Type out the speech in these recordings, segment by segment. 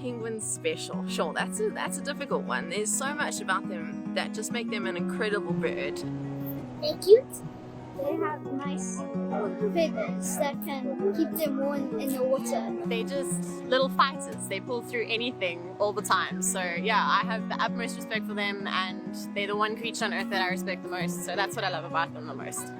penguins special? Sure, that's a difficult one. There's so much about them that just make them an incredible bird. They're cute. They have nice feathers that can keep them warm in the water. They're just little fighters. They pull through anything all the time. So yeah, I have the utmost respect for them, and they're the one creature on earth that I respect the most. So that's what I love about them the most.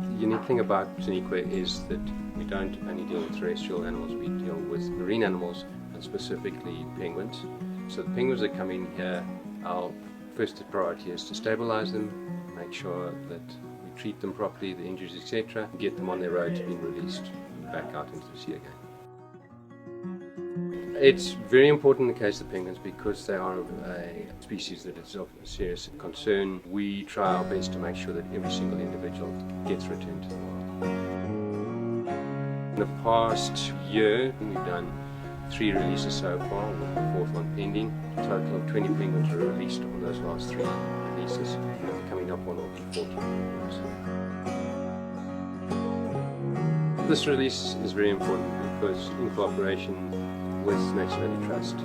The unique thing about Tenikwa is that we don't only deal with terrestrial animals, we deal with marine animals, and specifically penguins. So the penguins that come in here, our first priority is to stabilize them, make sure that we treat them properly, the injuries, etc., and get them on their road to being released back out into the sea again. It's very important in the case of penguins because they are a species that is of serious concern. We try our best to make sure that every single individual gets returned to the wild. In the past year, we've done 3 releases so far, with the 4th one pending. A total of 20 penguins were released on those last 3 releases. Coming up on will be 40 penguins. This release is very important because in cooperation with Nature Valley Trust,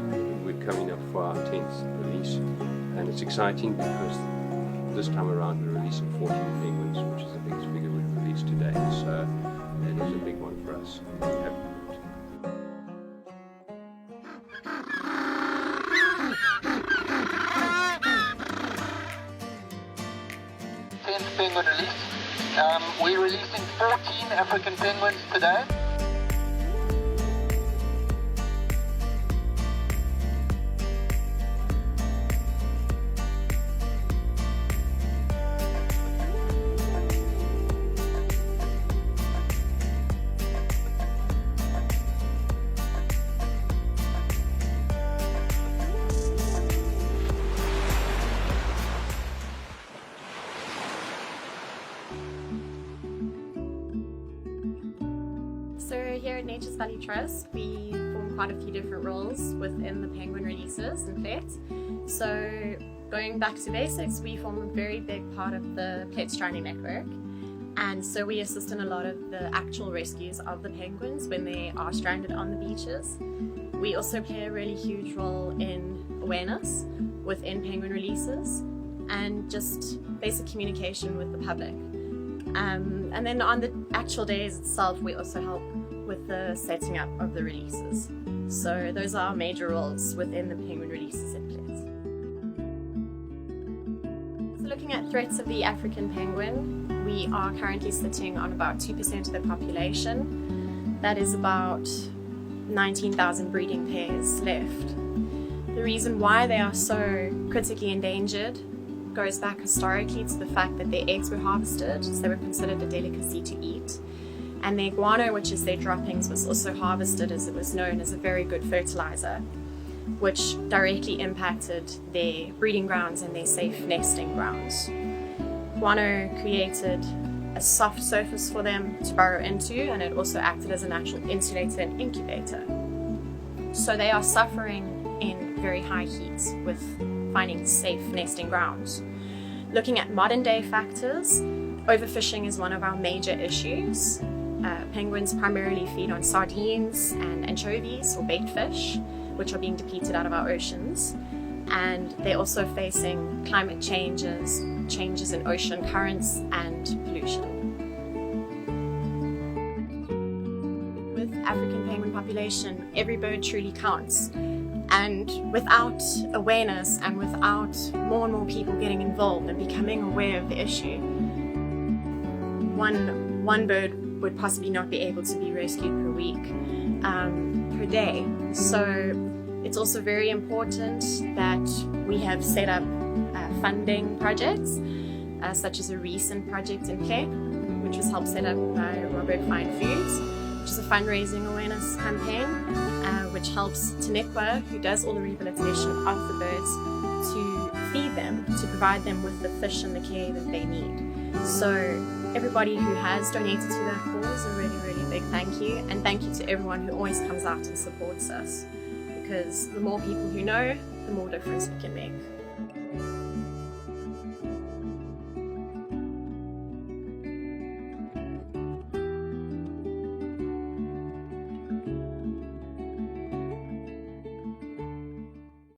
we're coming up for our 10th release, and it's exciting because this time around we're releasing 14 penguins, which is the biggest figure we've released to date, so it is a big one for us. We're happy with it. 10th penguin release. We're releasing 14 African penguins today. So here at Nature's Valley Trust, we form quite a few different roles within the penguin releases in Plet. So going back to basics, we form a very big part of the Plet Stranding Network. And so we assist in a lot of the actual rescues of the penguins when they are stranded on the beaches. We also play a really huge role in awareness within penguin releases and just basic communication with the public. And then on the actual days itself, we also help with the setting up of the releases. So those are our major roles within the penguin releases at Plet. So looking at threats of the African penguin, we are currently sitting on about 2% of the population. That is about 19,000 breeding pairs left. The reason why they are so critically endangered goes back historically to the fact that their eggs were harvested, so they were considered a delicacy to eat. And their guano, which is their droppings, was also harvested as it was known as a very good fertilizer, which directly impacted their breeding grounds and their safe nesting grounds. Guano created a soft surface for them to burrow into, and it also acted as a natural insulator and incubator. So they are suffering in very high heat with finding safe nesting grounds. Looking at modern day factors, overfishing is one of our major issues. Penguins primarily feed on sardines and anchovies or bait fish, which are being depleted out of our oceans. And they're also facing climate changes in ocean currents and pollution. With African penguin population, every bird truly counts. And without awareness and without more and more people getting involved and becoming aware of the issue, one bird would possibly not be able to be rescued per week, per day. So it's also very important that we have set up funding projects, such as a recent project in Cape, which was helped set up by Robberg Fine Foods, which is a fundraising awareness campaign, which helps Tenikwa, who does all the rehabilitation of the birds, to feed them, to provide them with the fish and the care that they need. So everybody who has donated to that cause, a really, really big thank you, and thank you to everyone who always comes out and supports us, because the more people who know, the more difference we can make.